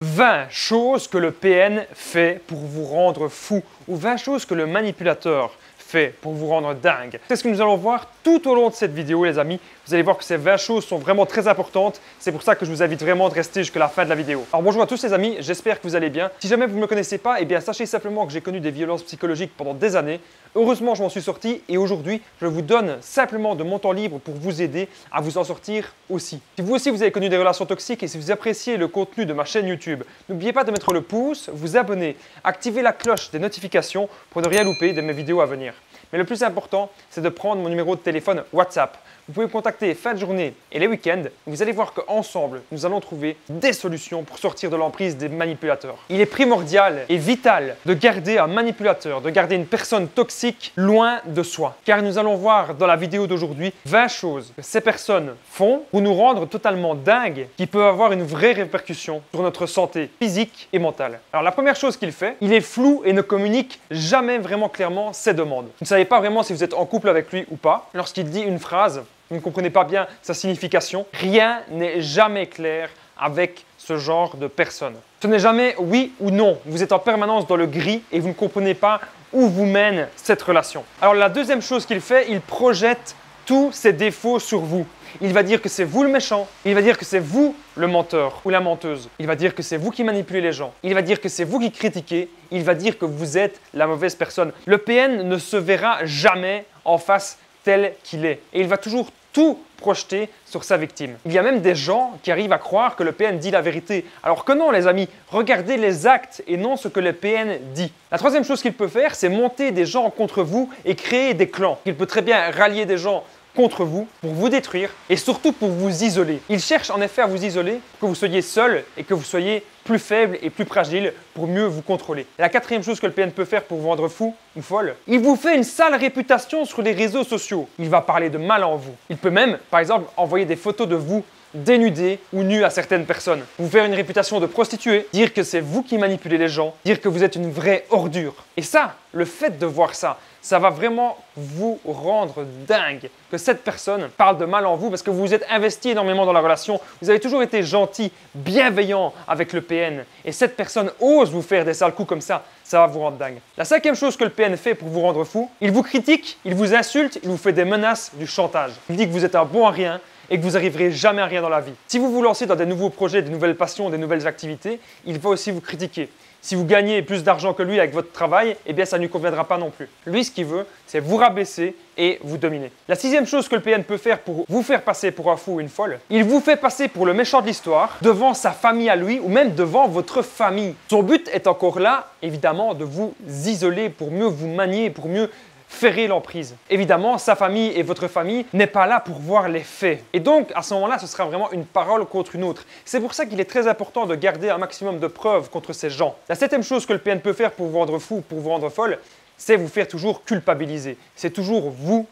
20 choses que le PN fait pour vous rendre fou ou 20 choses que le manipulateur fait pour vous rendre dingue. C'est ce que nous allons voir tout au long de cette vidéo, les amis. Vous allez voir que ces 20 choses sont vraiment très importantes. C'est pour ça que je vous invite vraiment de rester jusqu'à la fin de la vidéo. Alors bonjour à tous les amis, j'espère que vous allez bien. Si jamais vous ne me connaissez pas, eh bien sachez simplement que j'ai connu des violences psychologiques pendant des années. Heureusement, je m'en suis sorti et aujourd'hui, je vous donne simplement de mon temps libre pour vous aider à vous en sortir aussi. Si vous aussi, vous avez connu des relations toxiques et si vous appréciez le contenu de ma chaîne YouTube, n'oubliez pas de mettre le pouce, vous abonner, activer la cloche des notifications pour ne rien louper de mes vidéos à venir. Mais le plus important, c'est de prendre mon numéro de téléphone WhatsApp. Vous pouvez me contacter fin de journée et les week-ends. Vous allez voir qu'ensemble, nous allons trouver des solutions pour sortir de l'emprise des manipulateurs. Il est primordial et vital de garder un manipulateur, de garder une personne toxique loin de soi. Car nous allons voir dans la vidéo d'aujourd'hui 20 choses que ces personnes font pour nous rendre totalement dingues, qui peuvent avoir une vraie répercussion sur notre santé physique et mentale. Alors la première chose qu'il fait, il est flou et ne communique jamais vraiment clairement ses demandes. Vous ne savez pas vraiment si vous êtes en couple avec lui ou pas. Lorsqu'il dit une phrase, vous ne comprenez pas bien sa signification. Rien n'est jamais clair avec ce genre de personne. Ce n'est jamais oui ou non. Vous êtes en permanence dans le gris et vous ne comprenez pas où vous mène cette relation. Alors la deuxième chose qu'il fait, il projette tous ses défauts sur vous. Il va dire que c'est vous le méchant. Il va dire que c'est vous le menteur ou la menteuse. Il va dire que c'est vous qui manipulez les gens. Il va dire que c'est vous qui critiquez. Il va dire que vous êtes la mauvaise personne. Le PN ne se verra jamais en face tel qu'il est. Et il va toujours tout projeter sur sa victime. Il y a même des gens qui arrivent à croire que le PN dit la vérité. Alors que non, les amis, regardez les actes et non ce que le PN dit. La troisième chose qu'il peut faire, c'est monter des gens contre vous et créer des clans. Il peut très bien rallier des gens contre vous, pour vous détruire et surtout pour vous isoler. Il cherche en effet à vous isoler, que vous soyez seul et que vous soyez plus faible et plus fragile pour mieux vous contrôler. Et la quatrième chose que le PN peut faire pour vous rendre fou ou folle, il vous fait une sale réputation sur les réseaux sociaux. Il va parler de mal en vous. Il peut même, par exemple, envoyer des photos de vous dénudé ou nu à certaines personnes. Vous faire une réputation de prostituée, dire que c'est vous qui manipulez les gens, dire que vous êtes une vraie ordure. Et ça, le fait de voir ça, ça va vraiment vous rendre dingue que cette personne parle de mal en vous parce que vous vous êtes investi énormément dans la relation. Vous avez toujours été gentil, bienveillant avec le PN. Et cette personne ose vous faire des sales coups comme ça va vous rendre dingue. La cinquième chose que le PN fait pour vous rendre fou, il vous critique, il vous insulte, il vous fait des menaces, du chantage. Il dit que vous êtes un bon à rien et que vous n'arriverez jamais à rien dans la vie. Si vous vous lancez dans des nouveaux projets, des nouvelles passions, des nouvelles activités, il va aussi vous critiquer. Si vous gagnez plus d'argent que lui avec votre travail, eh bien ça ne lui conviendra pas non plus. Lui, ce qu'il veut, c'est vous rabaisser et vous dominer. La sixième chose que le PN peut faire pour vous faire passer pour un fou ou une folle, il vous fait passer pour le méchant de l'histoire devant sa famille à lui ou même devant votre famille. Son but est encore là, évidemment, de vous isoler pour mieux vous manier, pour mieux ferrer l'emprise. Évidemment, sa famille et votre famille n'est pas là pour voir les faits. Et donc, à ce moment-là, ce sera vraiment une parole contre une autre. C'est pour ça qu'il est très important de garder un maximum de preuves contre ces gens. La septième chose que le PN peut faire pour vous rendre fou, pour vous rendre folle, c'est vous faire toujours culpabiliser. C'est toujours vous,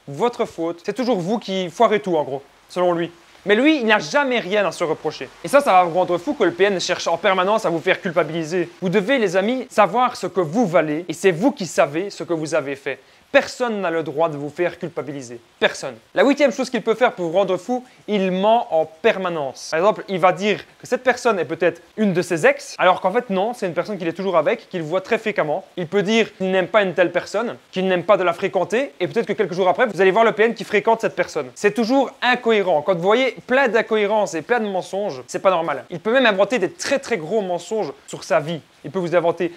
votre faute. C'est toujours vous qui foirez tout, en gros, selon lui. Mais lui, il n'a jamais rien à se reprocher. Et ça va vous rendre fou que le PN cherche en permanence à vous faire culpabiliser. Vous devez, les amis, savoir ce que vous valez et c'est vous qui savez ce que vous avez fait. Personne n'a le droit de vous faire culpabiliser. Personne. La huitième chose qu'il peut faire pour vous rendre fou, il ment en permanence. Par exemple, il va dire que cette personne est peut-être une de ses ex, alors qu'en fait non, c'est une personne qu'il est toujours avec, qu'il voit très fréquemment. Il peut dire qu'il n'aime pas une telle personne, qu'il n'aime pas de la fréquenter, et peut-être que quelques jours après, vous allez voir le PN qui fréquente cette personne. C'est toujours incohérent. Quand vous voyez plein d'incohérences et plein de mensonges, c'est pas normal. Il peut même inventer des très gros mensonges sur sa vie. Il peut vous inventer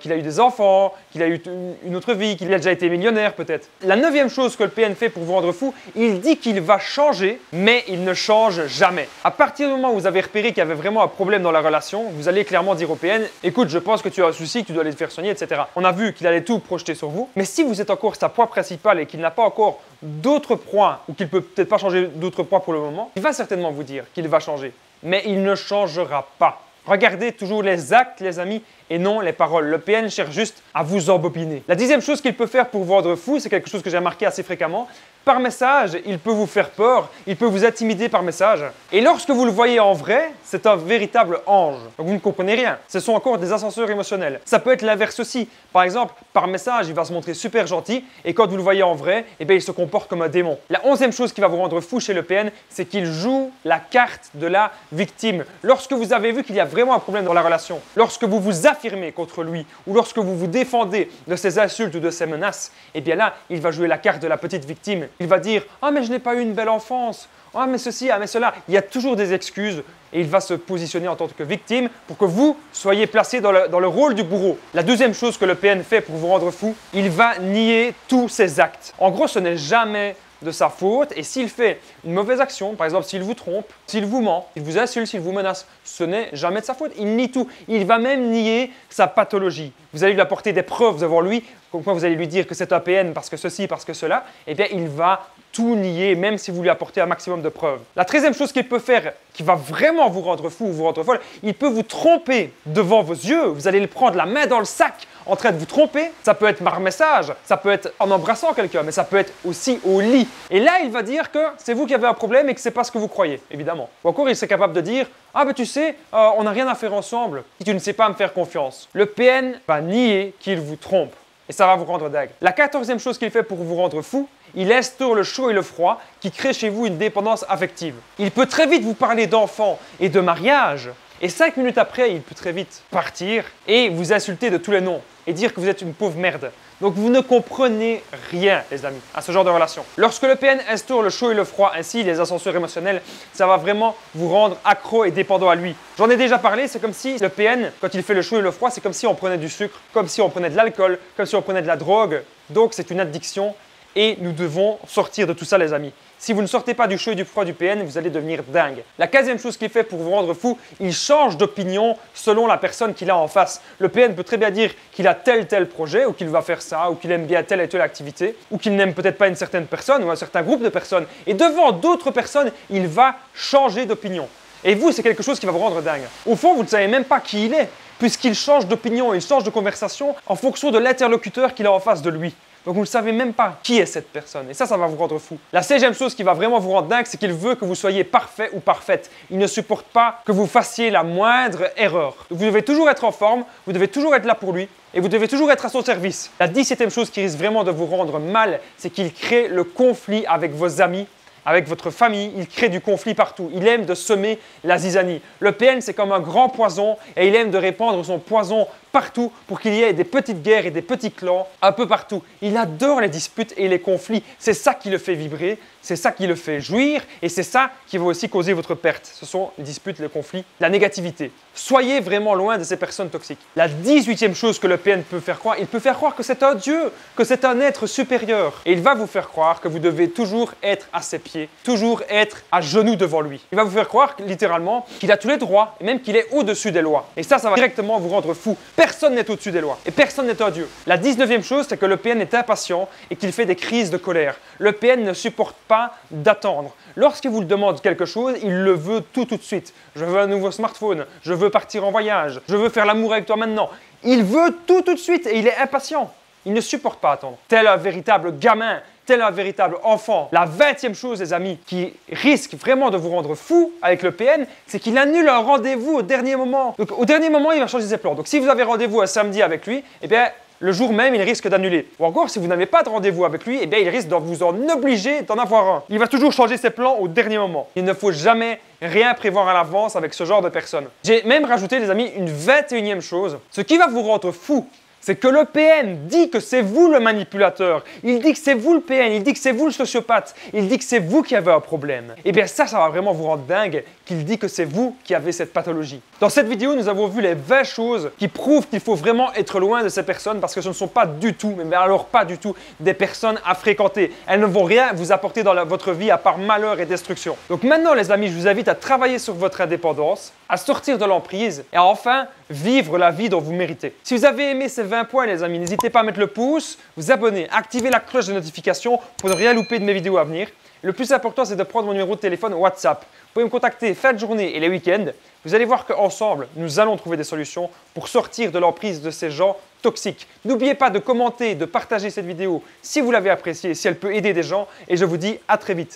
qu'il a eu des enfants, qu'il a eu une autre vie, qu'il a déjà été millionnaire peut-être. La neuvième chose que le PN fait pour vous rendre fou, il dit qu'il va changer, mais il ne change jamais. À partir du moment où vous avez repéré qu'il y avait vraiment un problème dans la relation, vous allez clairement dire au PN, écoute, je pense que tu as un souci, que tu dois aller te faire soigner, etc. On a vu qu'il allait tout projeter sur vous, mais si vous êtes encore sa proie principale et qu'il n'a pas encore d'autres points, ou qu'il peut peut-être pas changer d'autres points pour le moment, il va certainement vous dire qu'il va changer, mais il ne changera pas. Regardez toujours les actes, les amis, et non les paroles. Le PN cherche juste à vous embobiner. La dixième chose qu'il peut faire pour vous rendre fou, c'est quelque chose que j'ai remarqué assez fréquemment. Par message, il peut vous faire peur, il peut vous intimider par message. Et lorsque vous le voyez en vrai, c'est un véritable ange. Donc vous ne comprenez rien. Ce sont encore des ascenseurs émotionnels. Ça peut être l'inverse aussi. Par exemple, par message, il va se montrer super gentil et quand vous le voyez en vrai, eh bien, il se comporte comme un démon. La 11e chose qui va vous rendre fou chez le PN, c'est qu'il joue la carte de la victime. Lorsque vous avez vu qu'il y a vraiment un problème dans la relation, lorsque vous vous affirmez contre lui ou lorsque vous vous défendez de ses insultes ou de ses menaces, eh bien là, il va jouer la carte de la petite victime. Il va dire « Ah, mais je n'ai pas eu une belle enfance. Ah, mais ceci, ah, mais cela. » Il y a toujours des excuses et il va se positionner en tant que victime pour que vous soyez placé dans le rôle du bourreau. La deuxième chose que le PN fait pour vous rendre fou, il va nier tous ses actes. En gros, ce n'est jamais de sa faute et s'il fait une mauvaise action, par exemple s'il vous trompe, s'il vous ment, s'il vous insulte, s'il vous menace, ce n'est jamais de sa faute. Il nie tout. Il va même nier sa pathologie. Vous allez lui apporter des preuves devant lui, comme quoi vous allez lui dire que c'est un PN parce que ceci, parce que cela, eh bien il va tout nier, même si vous lui apportez un maximum de preuves. La 13e chose qu'il peut faire, qui va vraiment vous rendre fou ou vous rendre folle, il peut vous tromper devant vos yeux. Vous allez le prendre la main dans le sac en train de vous tromper. Ça peut être par message, ça peut être en embrassant quelqu'un, mais ça peut être aussi au lit. Et là, il va dire que c'est vous qui avez un problème et que ce n'est pas ce que vous croyez, évidemment. Ou encore, il serait capable de dire « Ah, ben tu sais, on n'a rien à faire ensemble si tu ne sais pas me faire confiance. » Le PN va nier qu'il vous trompe. Et ça va vous rendre dingue. La 14e chose qu'il fait pour vous rendre fou, il instaure le chaud et le froid qui crée chez vous une dépendance affective. Il peut très vite vous parler d'enfants et de mariage et 5 minutes après, il peut très vite partir et vous insulter de tous les noms et dire que vous êtes une pauvre merde. Donc vous ne comprenez rien, les amis, à ce genre de relation. Lorsque le PN instaure le chaud et le froid, ainsi les ascenseurs émotionnels, ça va vraiment vous rendre accro et dépendant à lui. J'en ai déjà parlé, c'est comme si le PN, quand il fait le chaud et le froid, c'est comme si on prenait du sucre, comme si on prenait de l'alcool, comme si on prenait de la drogue. Donc c'est une addiction et nous devons sortir de tout ça, les amis. Si vous ne sortez pas du chaud et du froid du PN, vous allez devenir dingue. La 15e chose qu'il fait pour vous rendre fou, il change d'opinion selon la personne qu'il a en face. Le PN peut très bien dire qu'il a tel projet, ou qu'il va faire ça, ou qu'il aime bien telle et telle activité, ou qu'il n'aime peut-être pas une certaine personne, ou un certain groupe de personnes. Et devant d'autres personnes, il va changer d'opinion. Et vous, c'est quelque chose qui va vous rendre dingue. Au fond, vous ne savez même pas qui il est, puisqu'il change d'opinion, il change de conversation en fonction de l'interlocuteur qu'il a en face de lui. Donc vous ne savez même pas qui est cette personne. Et ça va vous rendre fou. La 16e chose qui va vraiment vous rendre dingue, c'est qu'il veut que vous soyez parfait ou parfaite. Il ne supporte pas que vous fassiez la moindre erreur. Donc vous devez toujours être en forme, vous devez toujours être là pour lui et vous devez toujours être à son service. La 17e chose qui risque vraiment de vous rendre mal, c'est qu'il crée le conflit avec vos amis, avec votre famille, il crée du conflit partout. Il aime de semer la zizanie. Le PN, c'est comme un grand poison et il aime de répandre son poison partout pour qu'il y ait des petites guerres et des petits clans un peu partout. Il adore les disputes et les conflits. C'est ça qui le fait vibrer, c'est ça qui le fait jouir et c'est ça qui va aussi causer votre perte. Ce sont les disputes, les conflits, la négativité. Soyez vraiment loin de ces personnes toxiques. La 18e chose que le PN peut faire croire, il peut faire croire que c'est un dieu, que c'est un être supérieur. Et il va vous faire croire que vous devez toujours être à ses pieds, toujours être à genoux devant lui. Il va vous faire croire littéralement qu'il a tous les droits et même qu'il est au-dessus des lois. Et ça va directement vous rendre fou. Personne n'est au-dessus des lois et personne n'est un dieu. La 19e chose, c'est que le PN est impatient et qu'il fait des crises de colère. Le PN ne supporte pas d'attendre. Lorsqu'il vous demande quelque chose, il le veut tout de suite. Je veux un nouveau smartphone, je veux partir en voyage, je veux faire l'amour avec toi maintenant. Il veut tout de suite et il est impatient. Il ne supporte pas attendre. Tel un véritable gamin, tel un véritable enfant. La 20e chose, les amis, qui risque vraiment de vous rendre fou avec le PN, c'est qu'il annule un rendez-vous au dernier moment. Donc au dernier moment, il va changer ses plans. Donc si vous avez rendez-vous un samedi avec lui, eh bien le jour même, il risque d'annuler. Ou encore, si vous n'avez pas de rendez-vous avec lui, eh bien, il risque de vous en obliger d'en avoir un. Il va toujours changer ses plans au dernier moment. Il ne faut jamais rien prévoir à l'avance avec ce genre de personnes. J'ai même rajouté, les amis, une 21e chose. Ce qui va vous rendre fou, c'est que le PN dit que c'est vous le manipulateur. Il dit que c'est vous le PN, il dit que c'est vous le sociopathe, il dit que c'est vous qui avez un problème. Et bien ça va vraiment vous rendre dingue qu'il dit que c'est vous qui avez cette pathologie. Dans cette vidéo, nous avons vu les 20 choses qui prouvent qu'il faut vraiment être loin de ces personnes parce que ce ne sont pas du tout, mais alors pas du tout, des personnes à fréquenter. Elles ne vont rien vous apporter dans votre vie à part malheur et destruction. Donc maintenant, les amis, je vous invite à travailler sur votre indépendance, à sortir de l'emprise et à enfin vivre la vie dont vous méritez. Si vous avez aimé ces 20 20 points les amis. N'hésitez pas à mettre le pouce, vous abonner, activer la cloche de notification pour ne rien louper de mes vidéos à venir. Le plus important, c'est de prendre mon numéro de téléphone WhatsApp. Vous pouvez me contacter fin de journée et les week-ends. Vous allez voir qu'ensemble, nous allons trouver des solutions pour sortir de l'emprise de ces gens toxiques. N'oubliez pas de commenter, de partager cette vidéo si vous l'avez appréciée, si elle peut aider des gens. Et je vous dis à très vite.